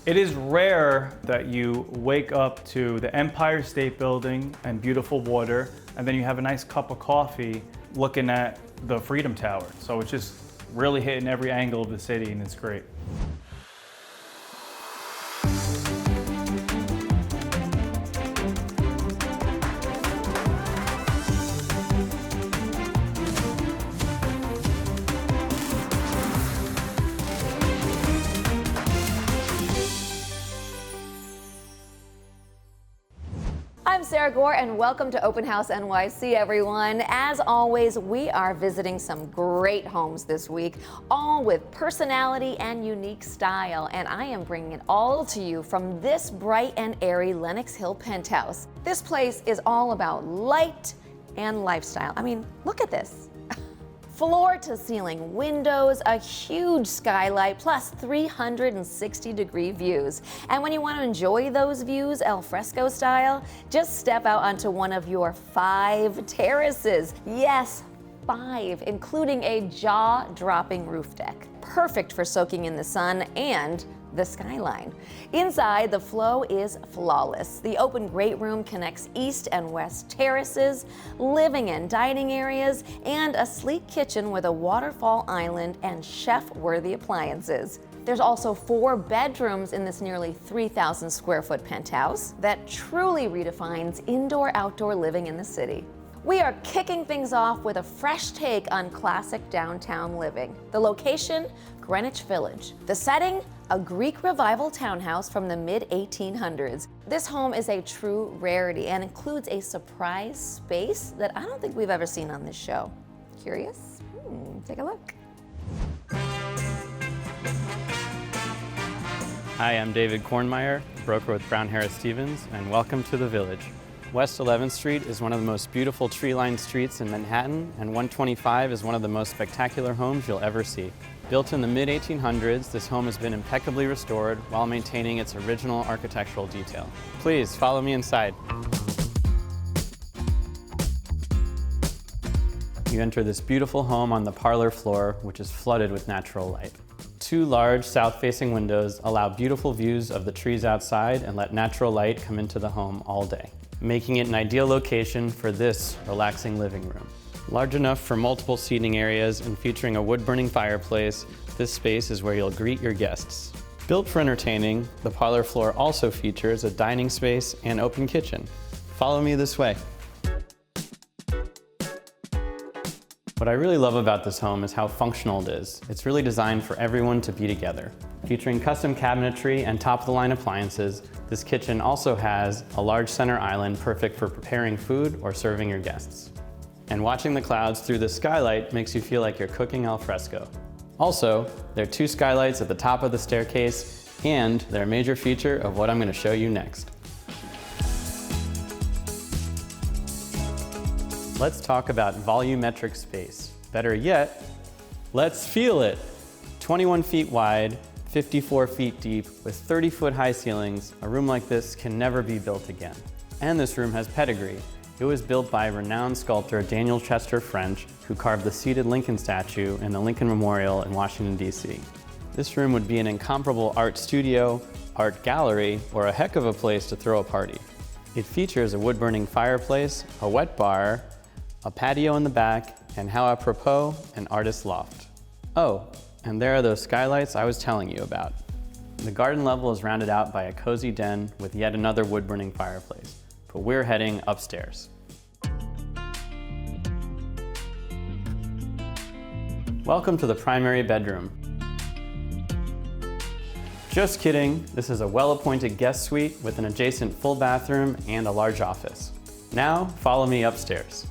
It is rare that you wake up to the Empire State Building and beautiful water, and then you have a nice cup of coffee looking at the Freedom Tower. So it's just really hitting every angle of the city, and it's great. I'm Sara Gore and welcome to Open House NYC, everyone. As always, we are visiting some great homes this week, all with personality and unique style. And I am bringing it all to you from this bright and airy Lenox Hill penthouse. This place is all about light and lifestyle. I mean, look at this. Floor to ceiling windows, a huge skylight, plus 360-degree views. And when you want to enjoy those views al fresco style, just step out onto one of your 5 terraces. Yes, 5, including a jaw-dropping roof deck. Perfect for soaking in the sun and the skyline. Inside, the flow is flawless. The open great room connects east and west terraces, living and dining areas, and a sleek kitchen with a waterfall island and chef-worthy appliances. There's also 4 bedrooms in this nearly 3,000 square foot penthouse that truly redefines indoor-outdoor living in the city. We are kicking things off with a fresh take on classic downtown living. The location, Greenwich Village. The setting, a Greek revival townhouse from the mid-1800s. This home is a true rarity and includes a surprise space that I don't think we've ever seen on this show. Curious? Take a look. Hi, I'm David Kornmeier, broker with Brown Harris Stevens, and welcome to the Village. West 11th Street is one of the most beautiful tree-lined streets in Manhattan, and 125 is one of the most spectacular homes you'll ever see. Built in the mid-1800s, this home has been impeccably restored while maintaining its original architectural detail. Please follow me inside. You enter this beautiful home on the parlor floor, which is flooded with natural light. 2 large south-facing windows allow beautiful views of the trees outside and let natural light come into the home all day, making it an ideal location for this relaxing living room. Large enough for multiple seating areas and featuring a wood-burning fireplace, this space is where you'll greet your guests. Built for entertaining, the parlor floor also features a dining space and open kitchen. Follow me this way. What I really love about this home is how functional it is. It's really designed for everyone to be together. Featuring custom cabinetry and top-of-the-line appliances, this kitchen also has a large center island perfect for preparing food or serving your guests. And watching the clouds through the skylight makes you feel like you're cooking al fresco. Also, there are 2 skylights at the top of the staircase, and they're a major feature of what I'm going to show you next. Let's talk about volumetric space. Better yet, let's feel it. 21 feet wide, 54 feet deep, with 30-foot high ceilings, a room like this can never be built again. And this room has pedigree. It was built by renowned sculptor Daniel Chester French, who carved the seated Lincoln statue in the Lincoln Memorial in Washington, D.C. This room would be an incomparable art studio, art gallery, or a heck of a place to throw a party. It features a wood-burning fireplace, a wet bar, a patio in the back, and how apropos, an artist's loft. Oh, and there are those skylights I was telling you about. The garden level is rounded out by a cozy den with yet another wood-burning fireplace. But we're heading upstairs. Welcome to the primary bedroom. Just kidding, this is a well-appointed guest suite with an adjacent full bathroom and a large office. Now, follow me upstairs.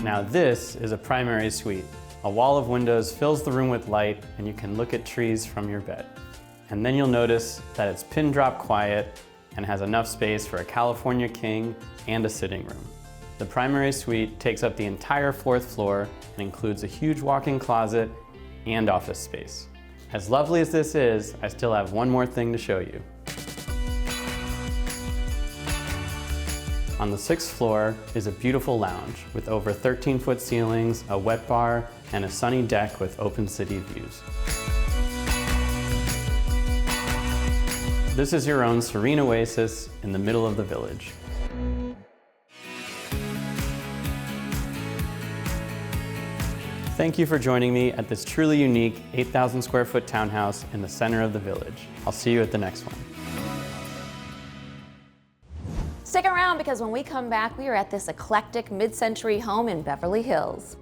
Now this is a primary suite. A wall of windows fills the room with light, and you can look at trees from your bed. And then you'll notice that it's pin drop quiet and has enough space for a California king and a sitting room. The primary suite takes up the entire 4th floor and includes a huge walk-in closet and office space. As lovely as this is, I still have one more thing to show you. On the 6th floor is a beautiful lounge with over 13-foot ceilings, a wet bar, and a sunny deck with open city views. This is your own serene oasis in the middle of the village. Thank you for joining me at this truly unique 8,000 square foot townhouse in the center of the village. I'll see you at the next one. Stick around because when we come back, we are at this eclectic mid-century home in Beverly Hills.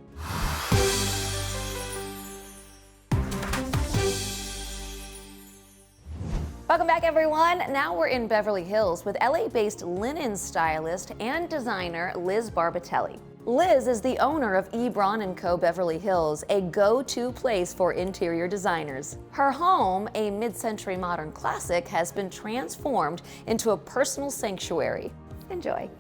Welcome back, everyone. Now we're in Beverly Hills with LA-based linen stylist and designer Liz Barbatelli. Liz is the owner of Braun Co Beverly Hills, a go-to place for interior designers. Her home, a mid-century modern classic, has been transformed into a personal sanctuary. Enjoy.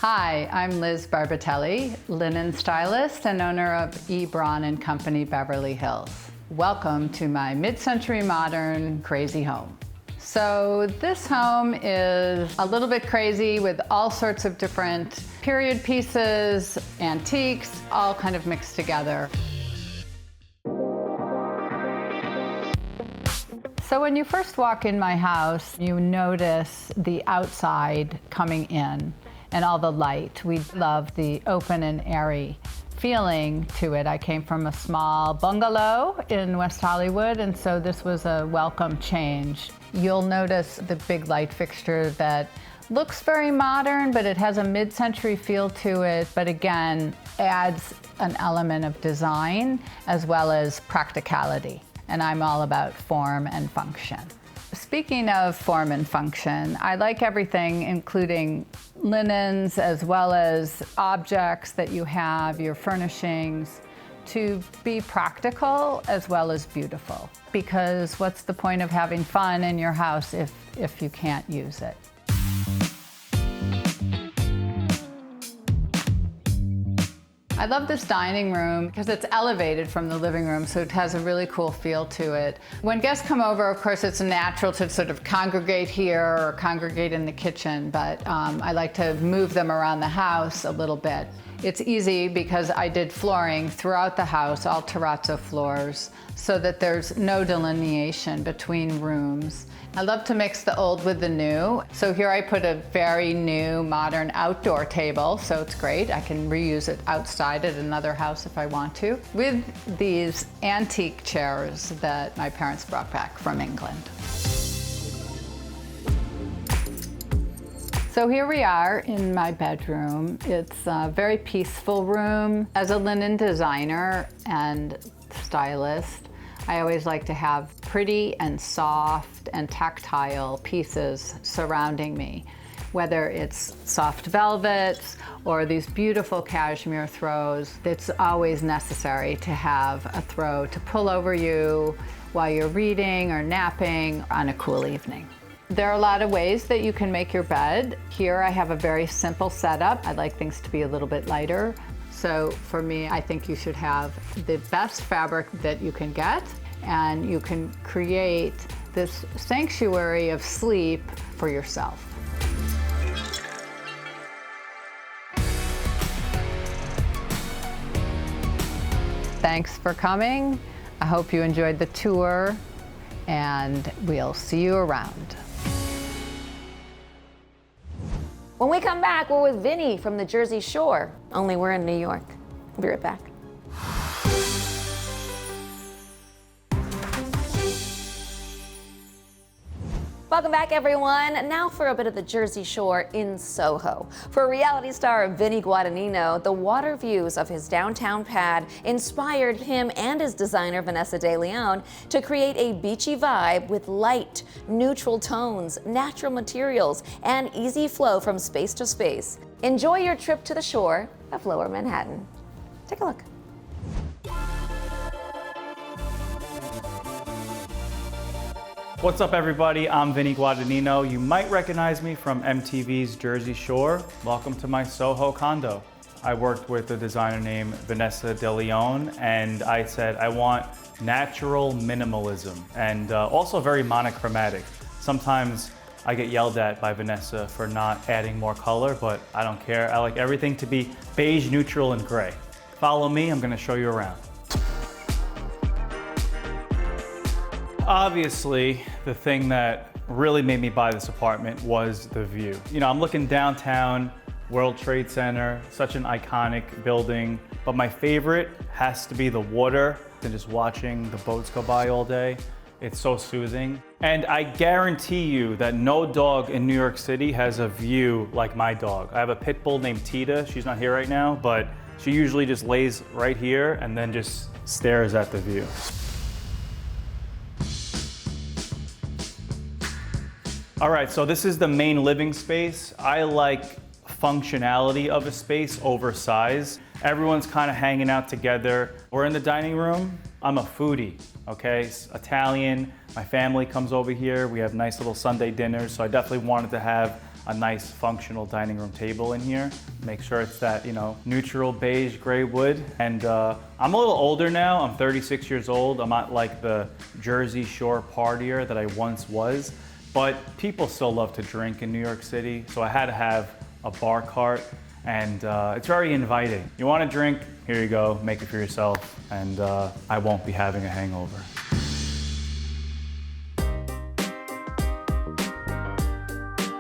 Hi, I'm Liz Barbatelli, linen stylist and owner of Braun Company Beverly Hills. Welcome to my mid-century modern crazy home. So this home is a little bit crazy with all sorts of different period pieces, antiques, all kind of mixed together. So when you first walk in my house, you notice the outside coming in and all the light. We love the open and airy feeling to it. I came from a small bungalow in West Hollywood, and so this was a welcome change. You'll notice the big light fixture that looks very modern, but it has a mid-century feel to it, but again, adds an element of design as well as practicality. And I'm all about form and function. Speaking of form and function, I like everything, including linens as well as objects that you have, your furnishings, to be practical as well as beautiful. Because what's the point of having fun in your house if you can't use it? I love this dining room because it's elevated from the living room, so it has a really cool feel to it. When guests come over, of course, it's natural to sort of congregate here or congregate in the kitchen, but I like to move them around the house a little bit. It's easy because I did flooring throughout the house, all terrazzo floors, so that there's no delineation between rooms. I love to mix the old with the new. So here I put a very new, modern outdoor table, so it's great. I can reuse it outside at another house if I want to, with these antique chairs that my parents brought back from England. So here we are in my bedroom. It's a very peaceful room. As a linen designer and stylist, I always like to have pretty and soft and tactile pieces surrounding me, whether it's soft velvets or these beautiful cashmere throws. It's always necessary to have a throw to pull over you while you're reading or napping on a cool evening. There are a lot of ways that you can make your bed. Here I have a very simple setup. I like things to be a little bit lighter. So for me, I think you should have the best fabric that you can get, and you can create this sanctuary of sleep for yourself. Thanks for coming. I hope you enjoyed the tour, and we'll see you around. When we come back, we're with Vinny from the Jersey Shore, only we're in New York. We'll be right back. Welcome back, everyone. Now for a bit of the Jersey Shore in SoHo. For reality star Vinny Guadagnino, the water views of his downtown pad inspired him and his designer Vanessa DeLeon to create a beachy vibe with light, neutral tones, natural materials, and easy flow from space to space. Enjoy your trip to the shore of Lower Manhattan. Take a look. What's up, everybody? I'm Vinny Guadagnino. You might recognize me from MTV's Jersey Shore. Welcome to my SoHo condo. I worked with a designer named Vanessa DeLeon, and I said I want natural minimalism and also very monochromatic. Sometimes I get yelled at by Vanessa for not adding more color, but I don't care. I like everything to be beige, neutral, and gray. Follow me, I'm gonna show you around. Obviously, the thing that really made me buy this apartment was the view. You know, I'm looking downtown, World Trade Center, such an iconic building, but my favorite has to be the water and just watching the boats go by all day. It's so soothing. And I guarantee you that no dog in New York City has a view like my dog. I have a pit bull named Tita. She's not here right now, but she usually just lays right here and then just stares at the view. All right, so this is the main living space. I like functionality of a space over size. Everyone's kind of hanging out together. We're in the dining room. I'm a foodie, okay? It's Italian. My family comes over here. We have nice little Sunday dinners, so I definitely wanted to have a nice functional dining room table in here. Make sure it's that, you know, neutral beige gray wood. And I'm a little older now. I'm 36 years old. I'm not like the Jersey Shore partier that I once was, but people still love to drink in New York City, so I had to have a bar cart, and it's very inviting. You want a drink? Here you go, make it for yourself, and I won't be having a hangover.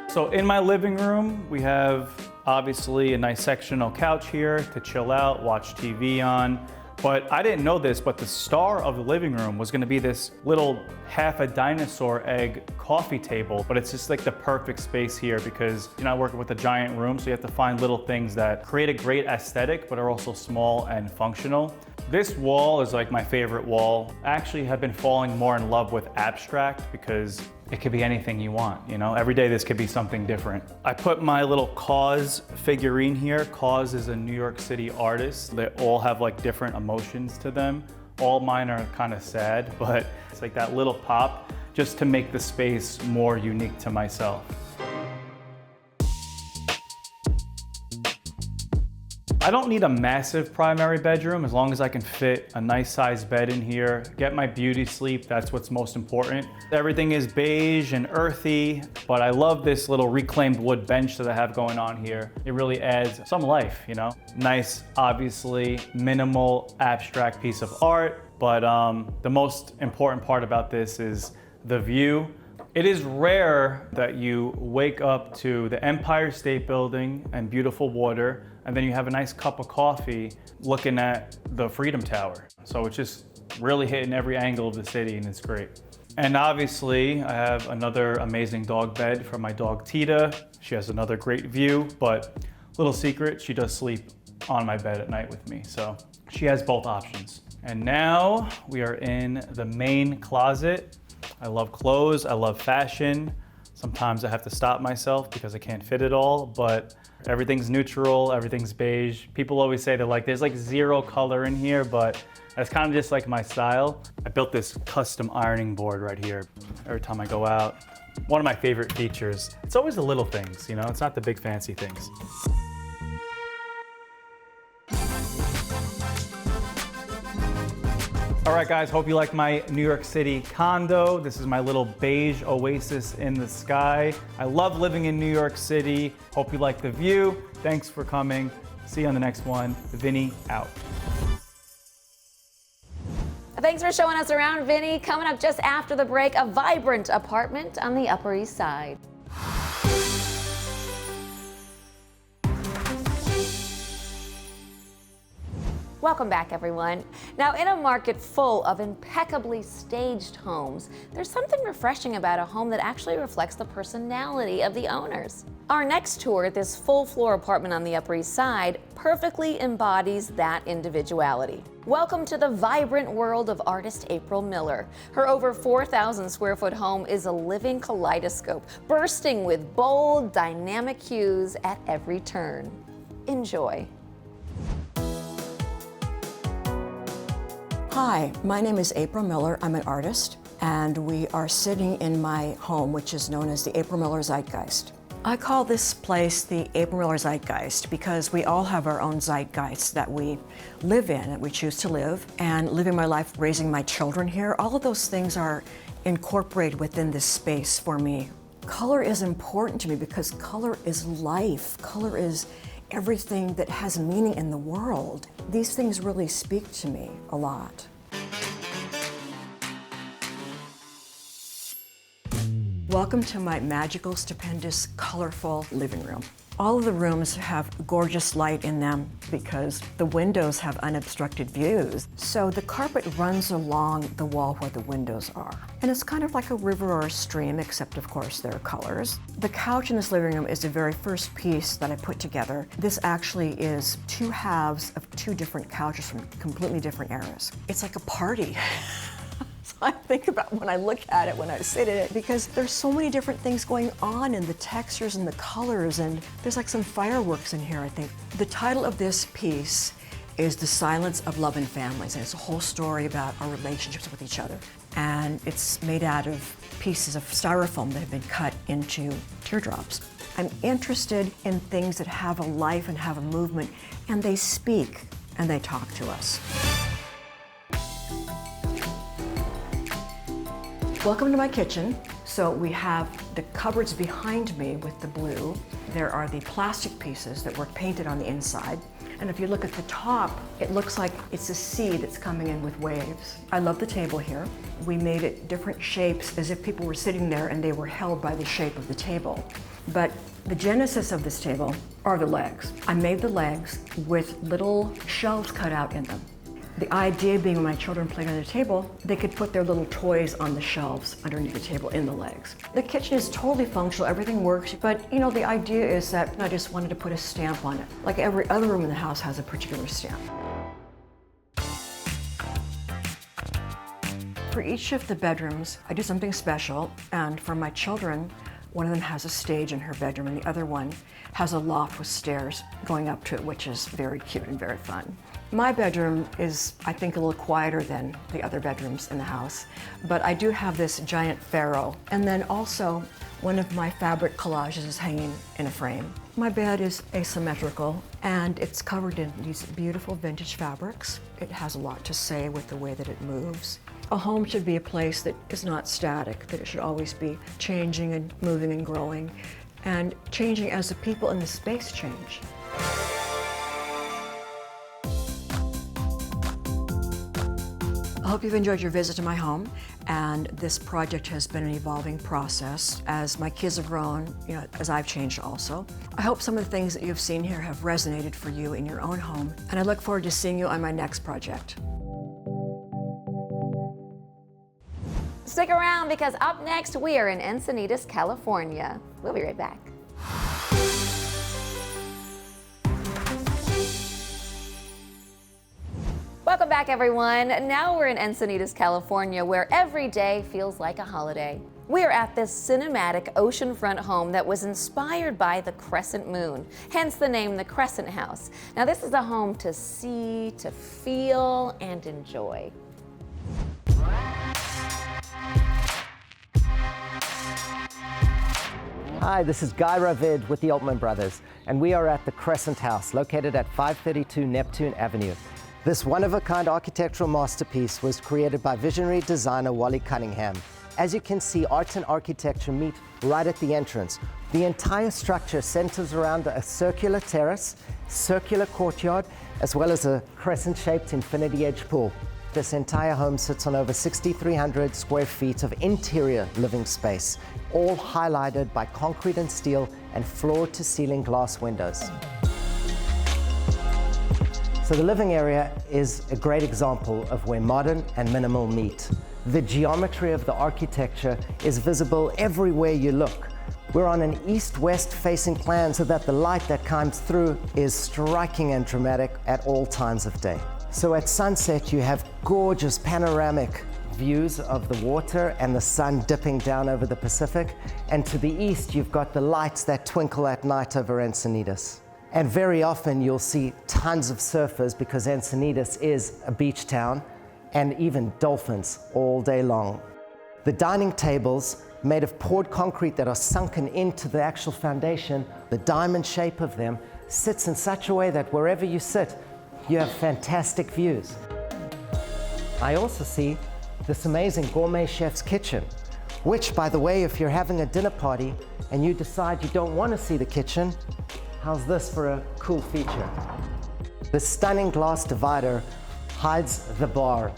So in my living room, we have obviously a nice sectional couch here to chill out, watch TV on. But I didn't know this, but the star of the living room was gonna be this little half a dinosaur egg coffee table, but it's just like the perfect space here because you're not working with a giant room, so you have to find little things that create a great aesthetic, but are also small and functional. This wall is like my favorite wall. I actually have been falling more in love with abstract because it could be anything you want, you know? Every day this could be something different. I put my little Cause figurine here. Cause is a New York City artist. They all have like different emotions to them. All mine are kind of sad, but it's like that little pop just to make the space more unique to myself. I don't need a massive primary bedroom as long as I can fit a nice sized bed in here, get my beauty sleep, that's what's most important. Everything is beige and earthy, but I love this little reclaimed wood bench that I have going on here. It really adds some life, you know? Nice, obviously, minimal, abstract piece of art, but the most important part about this is the view. It is rare that you wake up to the Empire State Building and beautiful water, and then you have a nice cup of coffee looking at the Freedom Tower. So it's just really hitting every angle of the city, and it's great. And obviously, I have another amazing dog bed for my dog Tita. She has another great view, but little secret, she does sleep on my bed at night with me. So she has both options. And now we are in the main closet. I love clothes, I love fashion. Sometimes I have to stop myself because I can't fit it all, but everything's neutral, everything's beige. People always say they're like, there's like zero color in here, but that's kind of just like my style. I built this custom ironing board right here. Every time I go out, one of my favorite features. It's always the little things, you know, it's not the big fancy things. All right, guys, hope you like my New York City condo. This is my little beige oasis in the sky. I love living in New York City. Hope you like the view. Thanks for coming. See you on the next one. Vinny out. Thanks for showing us around, Vinny. Coming up just after the break, a vibrant apartment on the Upper East Side. Welcome back, everyone. Now, in a market full of impeccably staged homes, there's something refreshing about a home that actually reflects the personality of the owners. Our next tour, this full-floor apartment on the Upper East Side, perfectly embodies that individuality. Welcome to the vibrant world of artist April Miller. Her over 4,000 square foot home is a living kaleidoscope, bursting with bold, dynamic hues at every turn. Enjoy. Hi, my name is April Miller. I'm an artist, and we are sitting in my home, which is known as the April Miller Zeitgeist. I call this place the April Miller Zeitgeist because we all have our own zeitgeist that we live in, that we choose to live, and living my life, raising my children here, all of those things are incorporated within this space for me. Color is important to me because color is life. Color is everything that has meaning in the world. These things really speak to me a lot. Welcome to my magical, stupendous, colorful living room. All of the rooms have gorgeous light in them because the windows have unobstructed views. So the carpet runs along the wall where the windows are. And it's kind of like a river or a stream, except of course there are colors. The couch in this living room is the very first piece that I put together. This actually is two halves of two different couches from completely different eras. It's like a party. I think about when I look at it, when I sit in it, because there's so many different things going on in the textures and the colors, and there's like some fireworks in here, I think. The title of this piece is The Silence of Love and Families, and it's a whole story about our relationships with each other. And it's made out of pieces of styrofoam that have been cut into teardrops. I'm interested in things that have a life and have a movement, and they speak and they talk to us. Welcome to my kitchen. So we have the cupboards behind me with the blue. There are the plastic pieces that were painted on the inside. And if you look at the top, it looks like it's a sea that's coming in with waves. I love the table here. We made it different shapes as if people were sitting there and they were held by the shape of the table. But the genesis of this table are the legs. I made the legs with little shelves cut out in them. The idea being when my children played on the table, they could put their little toys on the shelves underneath the table in the legs. The kitchen is totally functional, everything works, but you know, the idea is that I just wanted to put a stamp on it. Like every other room in the house has a particular stamp. For each of the bedrooms, I do something special, and for my children, one of them has a stage in her bedroom and the other one has a loft with stairs going up to it, which is very cute and very fun. My bedroom is, I think, a little quieter than the other bedrooms in the house, but I do have this giant pharaoh. And then also, one of my fabric collages is hanging in a frame. My bed is asymmetrical and it's covered in these beautiful vintage fabrics. It has a lot to say with the way that it moves. A home should be a place that is not static, that it should always be changing and moving and growing, and changing as the people in the space change. I hope you've enjoyed your visit to my home, and this project has been an evolving process as my kids have grown, as I've changed also. I hope some of the things that you've seen here have resonated for you in your own home, and I look forward to seeing you on my next project. Stick around because up next we are in Encinitas, California. We'll be right back. Welcome back, everyone. Now we're in Encinitas, California, where every day feels like a holiday. We're at this cinematic oceanfront home that was inspired by the crescent moon, hence the name the Crescent House. Now this is a home to see, to feel, and enjoy. Hi, this is Guy Ravid with the Altman Brothers, and we are at the Crescent House, located at 532 Neptune Avenue. This one-of-a-kind architectural masterpiece was created by visionary designer Wally Cunningham. As you can see, art and architecture meet right at the entrance. The entire structure centers around a circular terrace, circular courtyard, as well as a crescent-shaped infinity edge pool. This entire home sits on over 6,300 square feet of interior living space, all highlighted by concrete and steel and floor-to-ceiling glass windows. So the living area is a great example of where modern and minimal meet. The geometry of the architecture is visible everywhere you look. We're on an east-west facing plan so that the light that comes through is striking and dramatic at all times of day. So at sunset, you have gorgeous panoramic views of the water and the sun dipping down over the Pacific. And to the east, you've got the lights that twinkle at night over Encinitas. And very often you'll see tons of surfers because Encinitas is a beach town, and even dolphins all day long. The dining tables, made of poured concrete that are sunken into the actual foundation, the diamond shape of them sits in such a way that wherever you sit, you have fantastic views. I also see this amazing gourmet chef's kitchen, which, by the way, if you're having a dinner party and you decide you don't want to see the kitchen, how's this for a cool feature? The stunning glass divider hides the bar.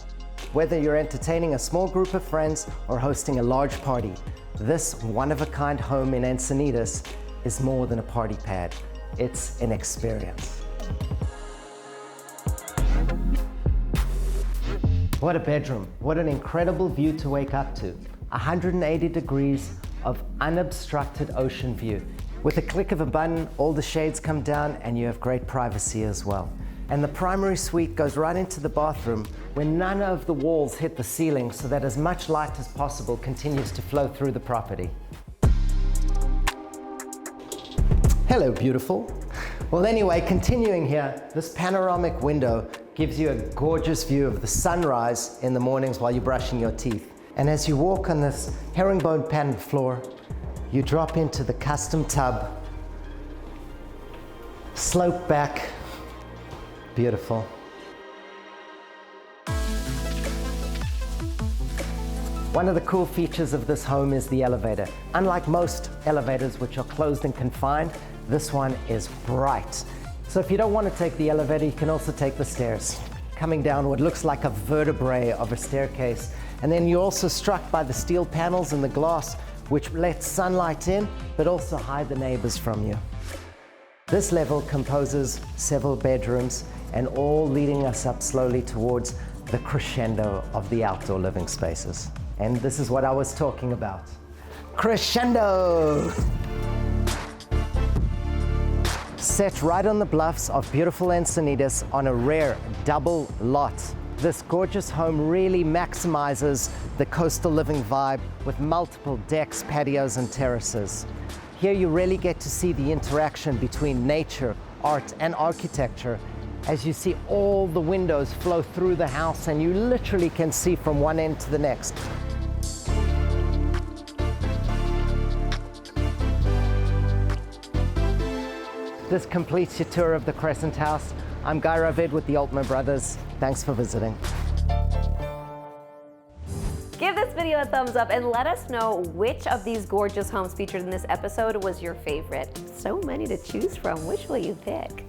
Whether you're entertaining a small group of friends or hosting a large party, this one-of-a-kind home in Encinitas is more than a party pad. It's an experience. What a bedroom. What an incredible view to wake up to. 180 degrees of unobstructed ocean view. With a click of a button, all the shades come down and you have great privacy as well. And the primary suite goes right into the bathroom where none of the walls hit the ceiling so that as much light as possible continues to flow through the property. Hello, beautiful. Well, anyway, continuing here, this panoramic window gives you a gorgeous view of the sunrise in the mornings while you're brushing your teeth. And as you walk on this herringbone patterned floor, you drop into the custom tub, slope back, beautiful. One of the cool features of this home is the elevator. Unlike most elevators which are closed and confined, this one is bright. So if you don't want to take the elevator, you can also take the stairs, coming down what looks like a vertebrae of a staircase. And then you're also struck by the steel panels and the glass, which lets sunlight in, but also hide the neighbors from you. This level composes several bedrooms and all leading us up slowly towards the crescendo of the outdoor living spaces. And this is what I was talking about. Crescendo! Set right on the bluffs of beautiful Encinitas on a rare double lot. This gorgeous home really maximizes the coastal living vibe with multiple decks, patios, and terraces. Here you really get to see the interaction between nature, art, and architecture as you see all the windows flow through the house and you literally can see from one end to the next. This completes your tour of the Crescent House. I'm Guy Ravid with the Altman Brothers. Thanks for visiting. Give this video a thumbs up and let us know which of these gorgeous homes featured in this episode was your favorite. So many to choose from. Which will you pick?